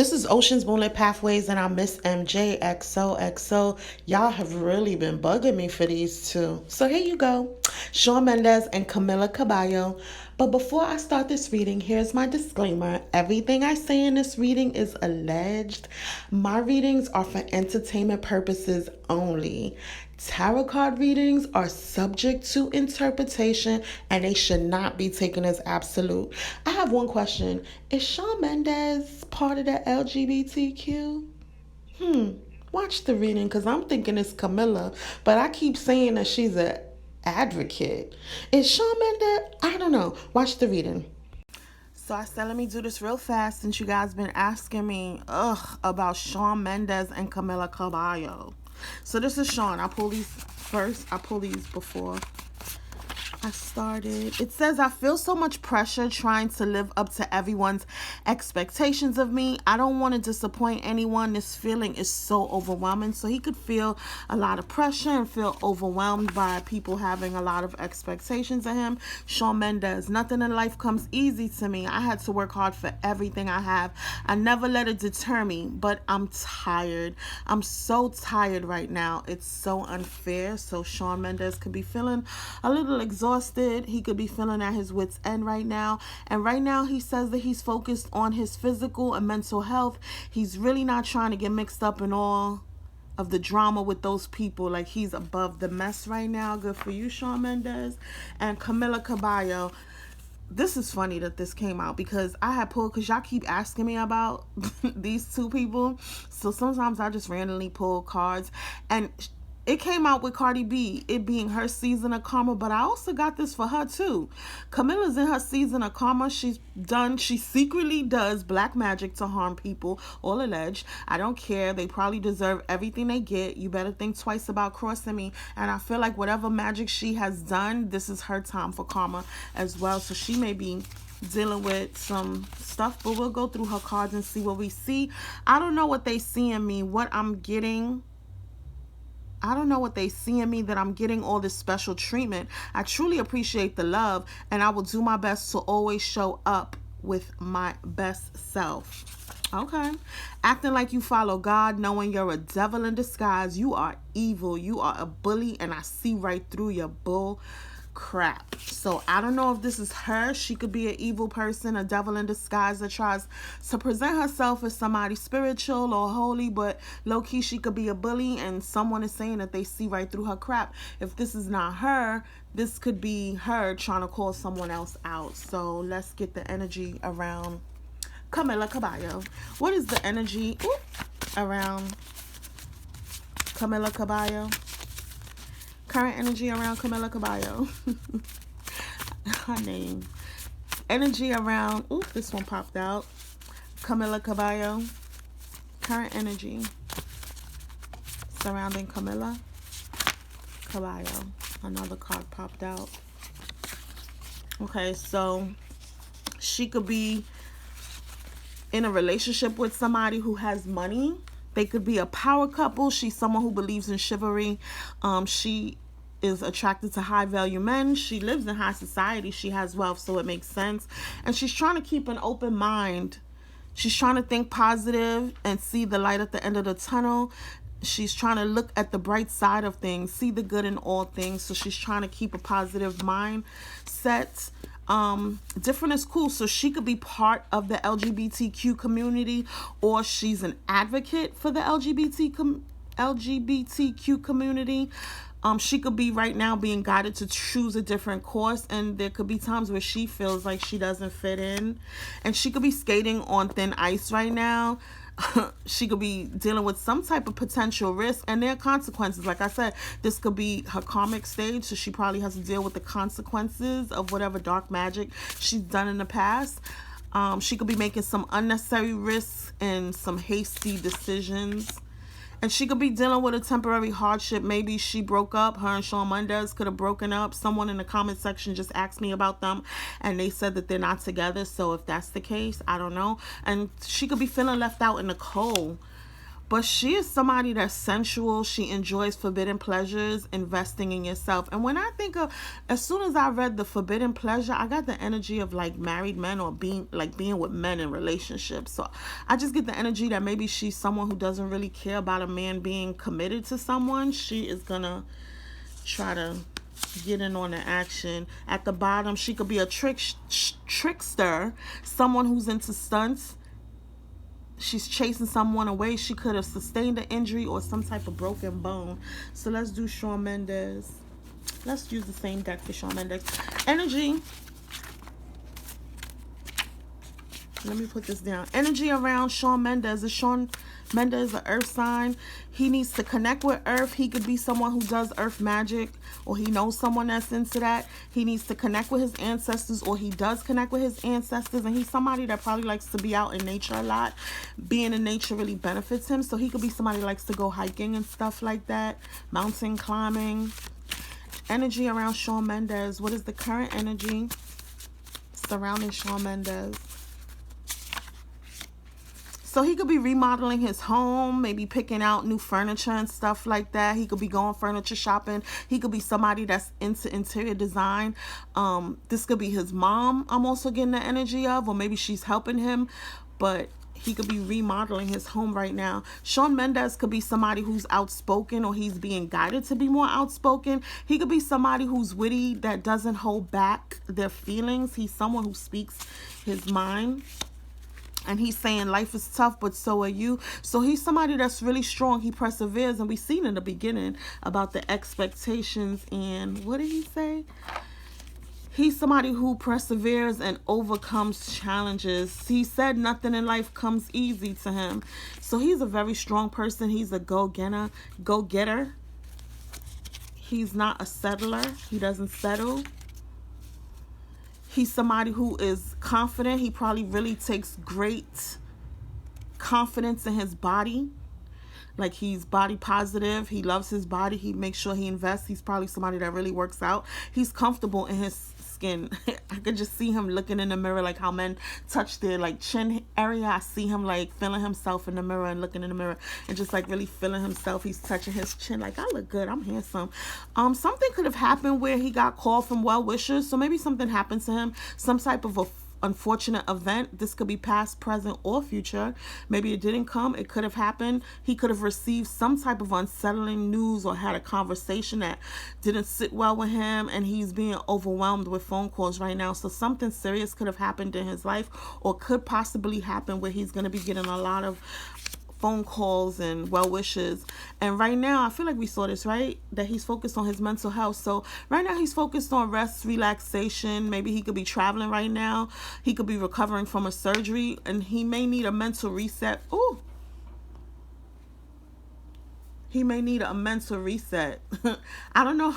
This is Ocean's Moonlit Pathways, and I'm Miss MJ XOXO. Y'all have really been bugging me for these two. So here you go. Shawn Mendes and Camila Cabello. But before I start this reading, here's my disclaimer. Everything I say in this reading is alleged. My readings are for entertainment purposes only. Tarot card readings are subject to interpretation and they should not be taken as absolute. I have one question. Is Shawn Mendes part of the LGBTQ? Watch the reading because I'm thinking it's Camilla, but I keep saying that she's a advocate. Is Shawn Mendes? I don't know. Watch the reading. So I said, let me do this real fast since you guys been asking me, about Shawn Mendes and Camila Cabello. So this is Shawn. I pull these first. I pull these before I started. It says, I feel so much pressure trying to live up to everyone's expectations of me. I don't want to disappoint anyone. This feeling is so overwhelming. So he could feel a lot of pressure and feel overwhelmed by people having a lot of expectations of him. Shawn Mendes, nothing in life comes easy to me. I had to work hard for everything I have. I never let it deter me, but I'm tired. I'm so tired right now. It's so unfair. So Shawn Mendes could be feeling a little exhausted. He could be feeling at his wit's end right now. And right now he says that he's focused on his physical and mental health. He's really not trying to get mixed up in all of the drama with those people. Like, he's above the mess right now. Good for you, Shawn Mendes. And Camila Cabello. This is funny that this came out because I had pulled, because y'all keep asking me about these two people. So sometimes I just randomly pull cards. And it came out with Cardi B, it being her season of karma, but I also got this for her too. Camila's in her season of karma. She secretly does black magic to harm people, all alleged. I don't care. They probably deserve everything they get. You better think twice about crossing me. And I feel like whatever magic she has done, this is her time for karma as well. So she may be dealing with some stuff, but we'll go through her cards and see what we see. I don't know what they see in me, what I'm getting. I don't know what they see in me that I'm getting all this special treatment. I truly appreciate the love, and I will do my best to always show up with my best self. Okay. Acting like you follow God, knowing you're a devil in disguise. You are evil. You are a bully, and I see right through your bull crap. So I don't know if this is her. She could be an evil person, a devil in disguise that tries to present herself as somebody spiritual or holy, but low-key she could be a bully, and someone is saying that they see right through her crap. If this is not her, this could be her trying to call someone else out. So let's get the energy around Camila Cabello. What is the energy around Camila Cabello? Current energy around Camila Cabello. Her name. Energy around, this one popped out. Camila Cabello. Current energy surrounding Camila Cabello. Another card popped out. Okay, so she could be in a relationship with somebody who has money. They could be a power couple. She's someone who believes in chivalry. She is attracted to high value men. She lives in high society. She has wealth, so it makes sense. And she's trying to keep an open mind. She's trying to think positive and see the light at the end of the tunnel. She's trying to look at the bright side of things, see the good in all things. So she's trying to keep a positive mindset. Different is cool. So she could be part of the LGBTQ community, or she's an advocate for the LGBTQ community. She could be right now being guided to choose a different course, and there could be times where she feels like she doesn't fit in, and she could be skating on thin ice right now. She could be dealing with some type of potential risk, and there are consequences. Like I said, this could be her karmic stage, so she probably has to deal with the consequences of whatever dark magic she's done in the past. She could be making some unnecessary risks and some hasty decisions. And she could be dealing with a temporary hardship. Maybe she broke up. Her and Shawn Mendes could have broken up. Someone in the comment section just asked me about them, and they said that they're not together. So if that's the case, I don't know. And she could be feeling left out in the cold. But she is somebody that's sensual. She enjoys forbidden pleasures, investing in yourself. And when I think of, as soon as I read the forbidden pleasure, I got the energy of like married men, or being with men in relationships. So I just get the energy that maybe she's someone who doesn't really care about a man being committed to someone. She is gonna try to get in on the action. At the bottom, she could be a trickster, someone who's into stunts. She's chasing someone away. She could have sustained an injury or some type of broken bone. So let's do Shawn Mendes. Let's use the same deck for Shawn Mendes. Energy. Let me put this down. Energy around Shawn Mendes. Is Shawn Mendes an earth sign? He needs to connect with earth. He could be someone who does earth magic, or he knows someone that's into that. He needs to connect with his ancestors, or he does connect with his ancestors. And he's somebody that probably likes to be out in nature a lot. Being in nature really benefits him. So he could be somebody who likes to go hiking and stuff like that. Mountain climbing. Energy around Shawn Mendes. What is the current energy surrounding Shawn Mendes? So he could be remodeling his home, maybe picking out new furniture and stuff like that. He could be going furniture shopping. He could be somebody that's into interior design. This could be his mom, I'm also getting the energy of, or maybe she's helping him. But he could be remodeling his home right now. Shawn Mendes could be somebody who's outspoken, or he's being guided to be more outspoken. He could be somebody who's witty, that doesn't hold back their feelings. He's someone who speaks his mind. And he's saying life is tough, but so are you. So he's somebody that's really strong. He perseveres. And we seen in the beginning about the expectations. And what did he say? He's somebody who perseveres and overcomes challenges. He said nothing in life comes easy to him. So he's a very strong person. He's a go-getter. He's not a settler. He doesn't settle. He's somebody who is confident. He probably really takes great confidence in his body. Like, he's body positive. He loves his body. He makes sure he invests. He's probably somebody that really works out. He's comfortable in his skin. I could just see him looking in the mirror, like how men touch their like chin area. I see him like feeling himself in the mirror and looking in the mirror and just like really feeling himself. He's touching his chin like, I look good, I'm handsome. Something could have happened where he got called from well-wishers. So maybe something happened to him, some type of a unfortunate event. This could be past, present, or future. Maybe it didn't come. It could have happened. He could have received some type of unsettling news, or had a conversation that didn't sit well with him, and he's being overwhelmed with phone calls right now. So something serious could have happened in his life, or could possibly happen, where he's going to be getting a lot of phone calls and well wishes. And right now, I feel like we saw this, right? That he's focused on his mental health. So right now he's focused on rest, relaxation. Maybe he could be traveling right now. He could be recovering from a surgery, and he may need a mental reset. Ooh. He may need a mental reset. I don't know.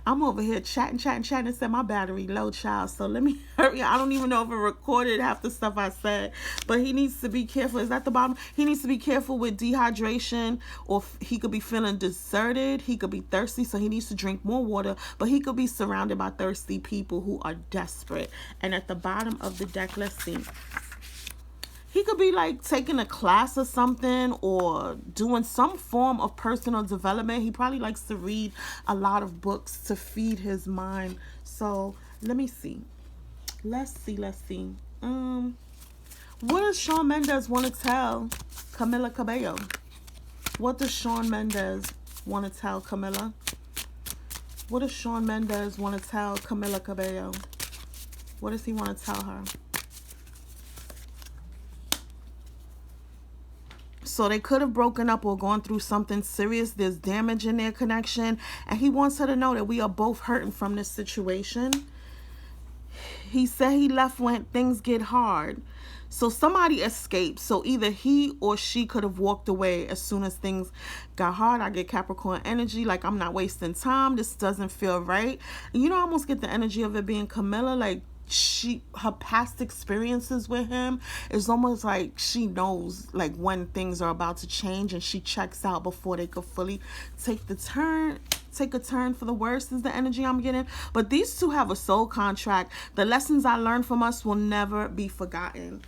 I'm over here chatting, and said my battery low, child. So let me hurry. I don't even know if it recorded half the stuff I said. But he needs to be careful. Is that the bottom? He needs to be careful with dehydration, or he could be feeling deserted. He could be thirsty, so he needs to drink more water. But he could be surrounded by thirsty people who are desperate. And at the bottom of the deck, let's see. He could be like taking a class or something, or doing some form of personal development. He probably likes to read a lot of books to feed his mind. So let me see. Let's see. What does Shawn Mendes want to tell Camila Cabello? What does Shawn Mendes want to tell Camila? What does Shawn Mendes want to tell Camila Cabello? What does he want to tell her? So they could have broken up or gone through something serious. There's damage in their connection. And he wants her to know that we are both hurting from this situation. He said he left when things get hard. So somebody escaped. So either he or she could have walked away as soon as things got hard. I get Capricorn energy. Like, I'm not wasting time. This doesn't feel right. And you know, I almost get the energy of it being Camila. Like, her past experiences with him is almost like she knows like when things are about to change, and she checks out before they could fully take a turn for the worse is the energy I'm getting. But these two have a soul contract. The lessons I learned from us will never be forgotten.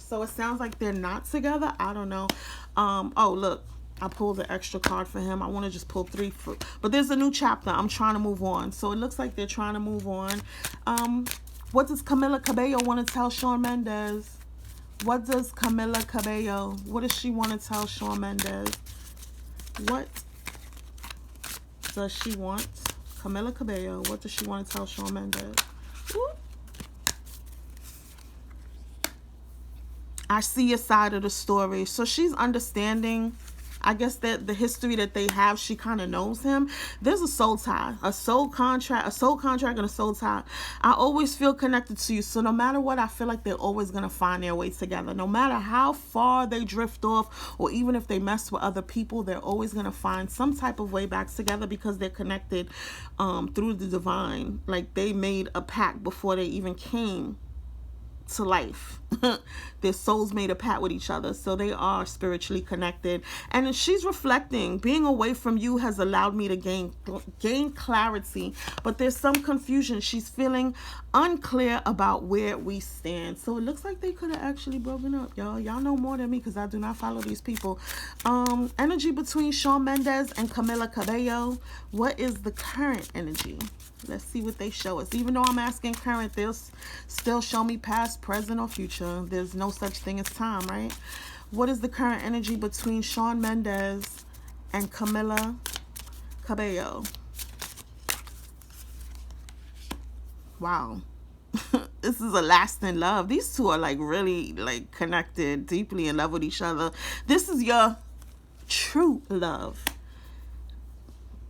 So it sounds like they're not together. I don't know. Oh, look. I pulled the extra card for him. I want to just pull three but there's a new chapter. I'm trying to move on. So it looks like they're trying to move on. What does Camila Cabello want to tell Shawn Mendes? What does Camila Cabello, what does she want to tell Shawn Mendes? What does she want? Camila Cabello, what does she want to tell Shawn Mendes? Ooh. I see your side of the story. So she's understanding, I guess, that the history that they have, she kind of knows him. There's a soul tie, a soul contract and a soul tie. I always feel connected to you. So no matter what, I feel like they're always going to find their way together. No matter how far they drift off, or even if they mess with other people, they're always going to find some type of way back together because they're connected through the divine. Like they made a pact before they even came to life. Their souls made a pact with each other, so they are spiritually connected. And she's reflecting, being away from you has allowed me to gain clarity, but there's some confusion. She's feeling unclear about where we stand. So it looks like they could have actually broken up. Y'all know more than me because I do not follow these people. Energy between Shawn Mendes and Camila Cabello. What is the current energy? Let's see what they show us. Even though I'm asking current, they'll still show me past, present, or future. There's no such thing as time, right? What is the current energy between Shawn Mendes and Camila Cabello? Wow. This is a lasting love. These two are like really like connected, deeply in love with each other. This is your true love.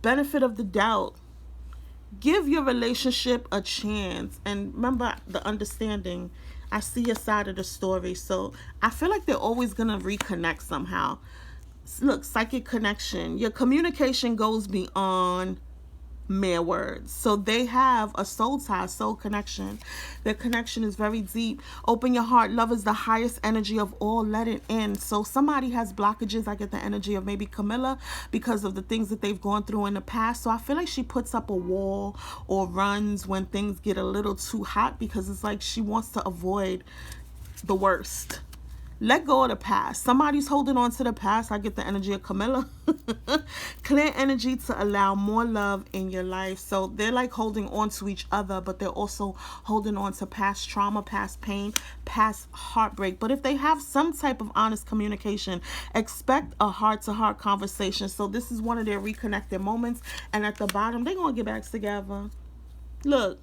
Benefit of the doubt. Give your relationship a chance. And remember the understanding. I see your side of the story. So I feel like they're always going to reconnect somehow. Look, psychic connection. Your communication goes beyond mere words. So they have a soul tie, soul connection. Their connection is very deep. Open your heart. Love is the highest energy of all. Let it in. So somebody has blockages. I get the energy of maybe Camila because of the things that they've gone through in the past. So I feel like she puts up a wall or runs when things get a little too hot because it's like she wants to avoid the worst. Let go of the past. Somebody's holding on to the past. I get the energy of Camila. Clear energy to allow more love in your life. So they're like holding on to each other, but they're also holding on to past trauma, past pain, past heartbreak. But if they have some type of honest communication, expect a heart-to-heart conversation. So this is one of their reconnected moments. And at the bottom, they're going to get back together. Look.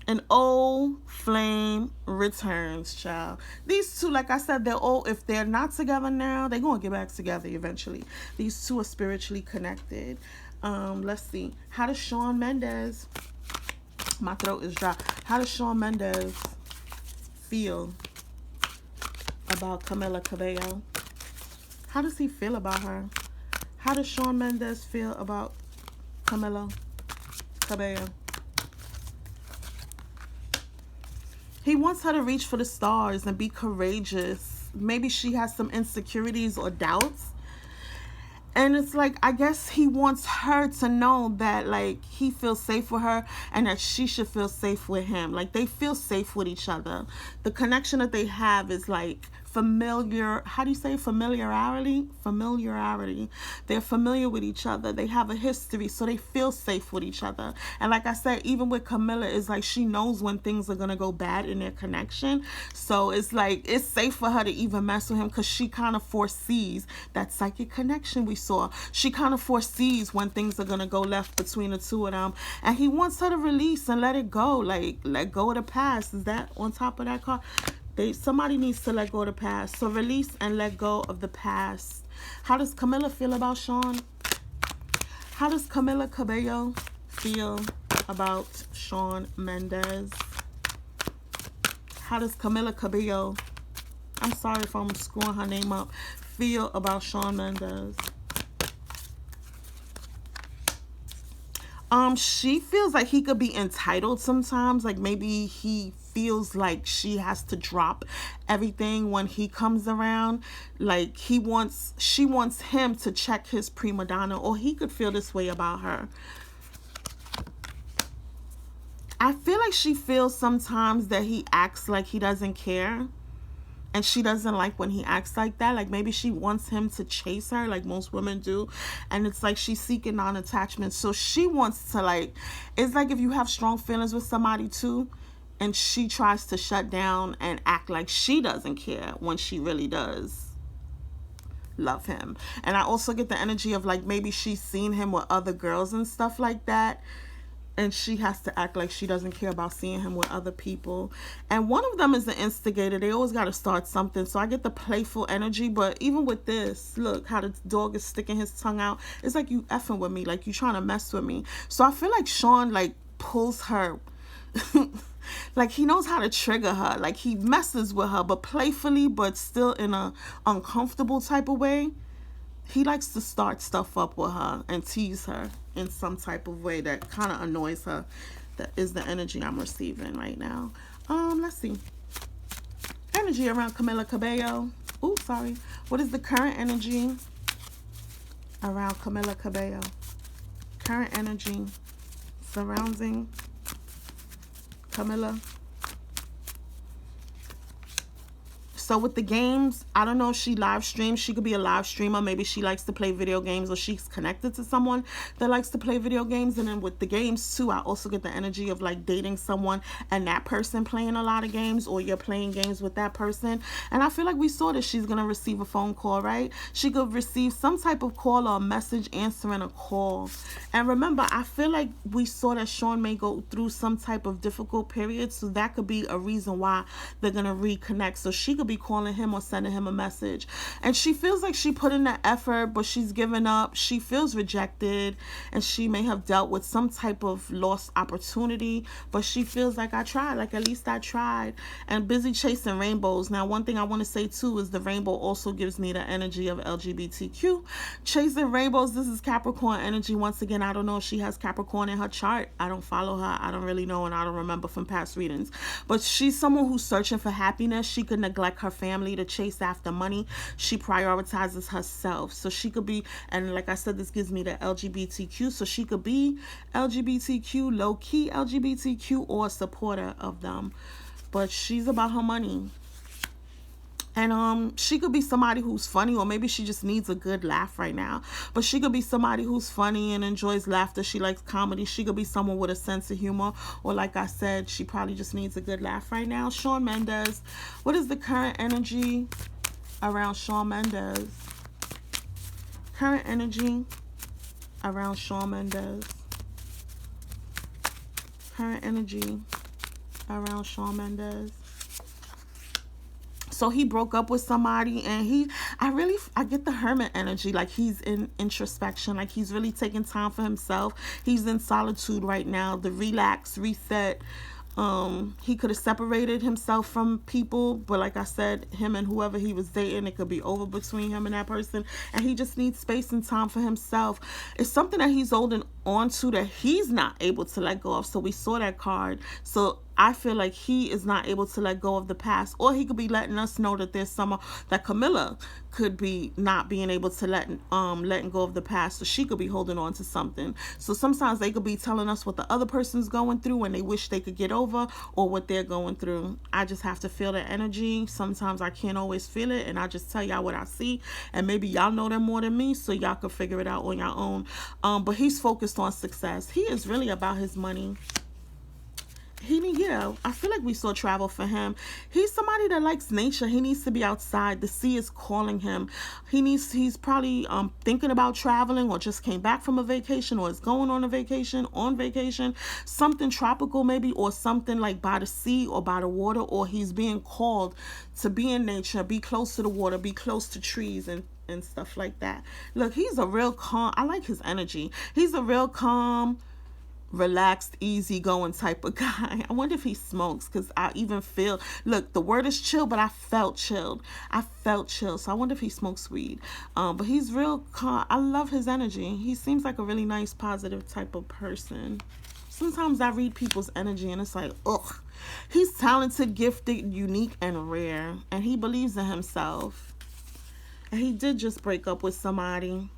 An old flame returns, child. These two, like I said, they're old. If they're not together now, they're going to get back together eventually. These two are spiritually connected. Let's see. How does Shawn Mendes, my throat is dry. How does Shawn Mendes feel about Camila Cabello? How does he feel about her? How does Shawn Mendes feel about Camila Cabello? He wants her to reach for the stars and be courageous. Maybe she has some insecurities or doubts. And it's like, I guess he wants her to know that, like, he feels safe with her and that she should feel safe with him. Like, they feel safe with each other. The connection that they have is, like, familiar. How do you say familiarity? Familiarity. They're familiar with each other. They have a history, so they feel safe with each other. And like I said, even with Camila, it's like she knows when things are going to go bad in their connection. So it's like, it's safe for her to even mess with him because she kind of foresees that psychic connection we saw. She kind of foresees when things are going to go left between the two of them. And he wants her to release and let it go. Like, let go of the past. Is that on top of that card? Somebody needs to let go of the past. So release and let go of the past. How does Camila feel about Shawn? How does Camila Cabello feel about Shawn Mendes? How does Camila Cabello, I'm sorry if I'm screwing her name up, feel about Shawn Mendes? She feels like he could be entitled sometimes. Like maybe he feels like she has to drop everything when he comes around. Like she wants him to check his prima donna, or he could feel this way about her. I feel like she feels sometimes that he acts like he doesn't care. And she doesn't like when he acts like that. Like maybe she wants him to chase her like most women do. And it's like she's seeking non-attachment. So she wants to like, it's like if you have strong feelings with somebody too, and she tries to shut down and act like she doesn't care when she really does love him. And I also get the energy of like maybe she's seen him with other girls and stuff like that, and she has to act like she doesn't care about seeing him with other people. And one of them is the instigator. They always got to start something. So I get the playful energy. But even with this, look how the dog is sticking his tongue out. It's like you effing with me, like you trying to mess with me. So I feel like Shawn like pulls her like he knows how to trigger her. Like he messes with her, but playfully, but still in a uncomfortable type of way. He likes to start stuff up with her and tease her in some type of way that kind of annoys her. That is the energy I'm receiving right now. Let's see. Energy around Camila Cabello. Ooh, sorry. What is the current energy around Camila Cabello? Current energy surrounding Camila. So with the games, I don't know if she live streams. She could be a live streamer. Maybe she likes to play video games, or she's connected to someone that likes to play video games. And then with the games too, I also get the energy of like dating someone and that person playing a lot of games, or you're playing games with that person. And I feel like we saw that she's going to receive a phone call, right? She could receive some type of call or a message answering a call. And remember, I feel like we saw that Shawn may go through some type of difficult period. So that could be a reason why they're going to reconnect. So she could be calling him or sending him a message, and she feels like she put in the effort, but she's given up. She feels rejected, and she may have dealt with some type of lost opportunity, but she feels like I tried, like at least I tried. And busy chasing rainbows. Now one thing I want to say too is the rainbow also gives me the energy of LGBTQ. Chasing rainbows, this is Capricorn energy. Once again, I don't know if she has Capricorn in her chart. I don't follow her. I don't really know, and I don't remember from past readings, but she's someone who's searching for happiness. She could neglect her family to chase after money. She prioritizes herself. So she could be, and like I said, this gives me the LGBTQ. So she could be LGBTQ, low-key LGBTQ, or a supporter of them. But she's about her money. And she could be somebody who's funny, or maybe she just needs a good laugh right now. But she could be somebody who's funny and enjoys laughter. She likes comedy. She could be someone with a sense of humor, or like I said, she probably just needs a good laugh right now. Shawn Mendes. What is the current energy around Shawn Mendes? Current energy around Shawn Mendes. Current energy around Shawn Mendes. So he broke up with somebody, and I get the hermit energy. Like he's in introspection, like he's really taking time for himself. He's in solitude right now, the relax, reset. He could have separated himself from people, but like I said, him and whoever he was dating, it could be over between him and that person, and he just needs space and time for himself. It's something that he's holding on to that he's not able to let go of. So we saw that card. So I feel like he is not able to let go of the past, or he could be letting us know that there's someone that Camila could be not being able to letting go of the past, so she could be holding on to something. So sometimes they could be telling us what the other person's going through and they wish they could get over, or what they're going through. I just have to feel the energy. Sometimes I can't always feel it, and I just tell y'all what I see, and maybe y'all know them more than me, so y'all can figure it out on your own. But he's focused on success. He is really about his money. I feel like we saw travel for him. He's somebody that likes nature. He needs to be outside. The sea is calling him. He's probably thinking about traveling, or just came back from a vacation, or is going on vacation, something tropical maybe, or something like by the sea or by the water, or he's being called to be in nature, be close to the water, be close to trees and stuff like that. Look, he's a real calm. I like his energy. He's a real calm, relaxed, easygoing type of guy. I wonder if he smokes, because I even feel, look, the word is chill, but I felt chilled. So I wonder if he smokes weed. But he's real calm. I love his energy. He seems like a really nice, positive type of person. Sometimes I read people's energy and it's like, ugh. He's talented, gifted, unique, and rare. And he believes in himself. And he did just break up with somebody.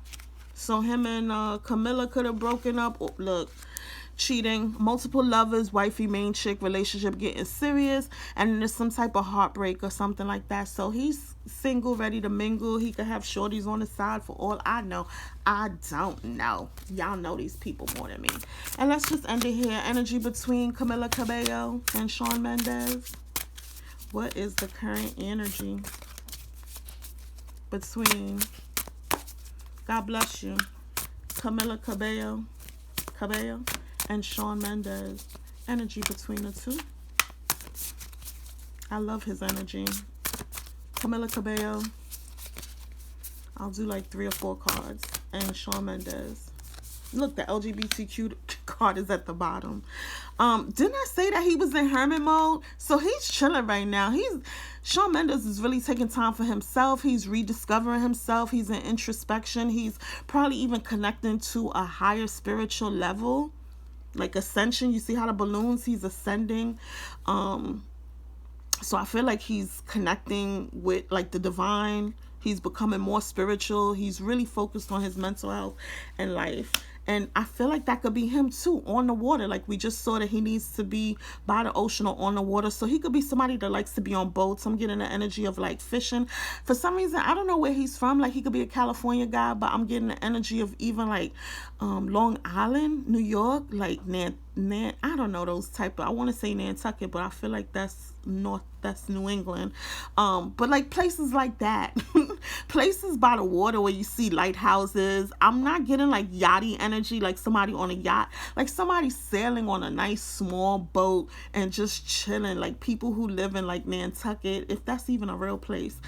So him and Camila could have broken up. Oh, look. cheating, multiple lovers, wifey, main chick, relationship getting serious, and then there's some type of heartbreak or something like that. So he's single, ready to mingle. He could have shorties on the side for all I know. I don't know. Y'all know these people more than me. And let's just end it here. Energy between Camila Cabello and Shawn Mendes. What is the current energy between, God bless you, Camila Cabello and Shawn Mendes? Energy between the two. I love his energy. Camila Cabello, I'll do like 3 or 4 cards. And Shawn Mendes. Look, the LGBTQ card is at the bottom. Didn't I say that he was in hermit mode? So he's chilling right now. Shawn Mendes is really taking time for himself. He's rediscovering himself. He's in introspection. He's probably even connecting to a higher spiritual level, like ascension. You see how the balloons, he's ascending. So I feel like he's connecting with like the divine. He's becoming more spiritual. He's really focused on his mental health and life. And I feel like that could be him too, on the water. Like we just saw that he needs to be by the ocean or on the water. So he could be somebody that likes to be on boats. I'm getting the energy of like fishing. For some reason, I don't know where he's from. Like he could be a California guy, but I'm getting the energy of even like Long Island, New York, like I don't know those type of, I want to say Nantucket, but I feel like that's New England. But like places like that, places by the water where you see lighthouses. I'm not getting like yachty energy, like somebody on a yacht, like somebody sailing on a nice small boat and just chilling, like people who live in like Nantucket, if that's even a real place.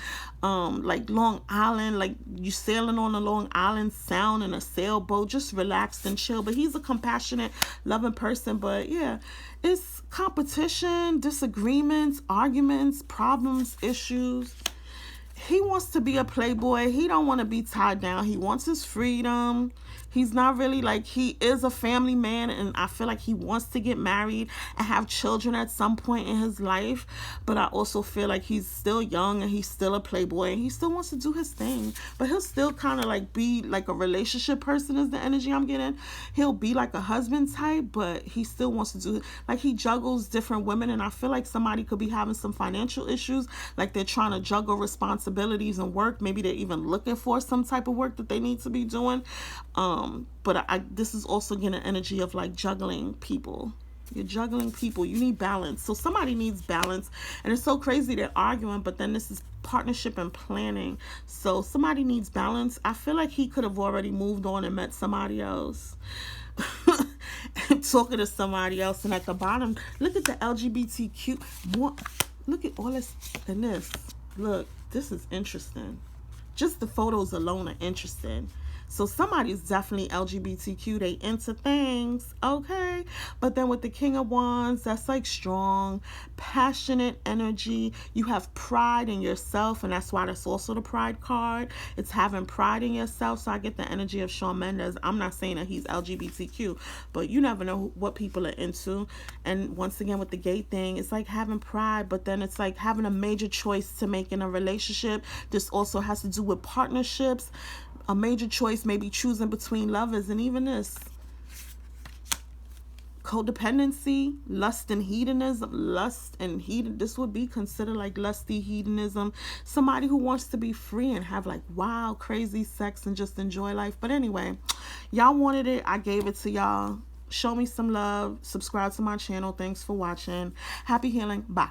Like Long Island, like you sailing on a Long Island Sound in a sailboat, just relaxed and chill. But he's a compassionate, loving person. But yeah, it's competition, disagreements, arguments, problems, issues. He wants to be a playboy. He don't want to be tied down. He wants his freedom. He's not really like, he is a family man, and I feel like he wants to get married and have children at some point in his life. But I also feel like he's still young and he's still a playboy and he still wants to do his thing. But he'll still kind of like be like a relationship person is the energy I'm getting. He'll be like a husband type, but he still wants to do, like he juggles different women. And I feel like somebody could be having some financial issues, like they're trying to juggle responsibilities and work. Maybe they're even looking for some type of work that they need to be doing. But this is also getting an energy of like juggling people. You're juggling people. You need balance. So somebody needs balance. And it's so crazy they're arguing, but then this is partnership and planning. So somebody needs balance. I feel like he could have already moved on and met somebody else. And talking to somebody else. And at the bottom, look at the LGBTQ. Look at all this and this. Look, this is interesting. Just the photos alone are interesting. So somebody's definitely LGBTQ. They into things, okay? But then with the King of Wands, that's like strong, passionate energy. You have pride in yourself, and that's why that's also the pride card. It's having pride in yourself. So I get the energy of Shawn Mendes. I'm not saying that he's LGBTQ, but you never know what people are into. And once again, with the gay thing, it's like having pride, but then it's like having a major choice to make in a relationship. This also has to do with partnerships. A major choice, maybe choosing between lovers, and even this codependency, lust and hedonism. This would be considered like lusty hedonism. Somebody who wants to be free and have like wild, crazy sex and just enjoy life. But anyway, y'all wanted it. I gave it to y'all. Show me some love. Subscribe to my channel. Thanks for watching. Happy healing. Bye.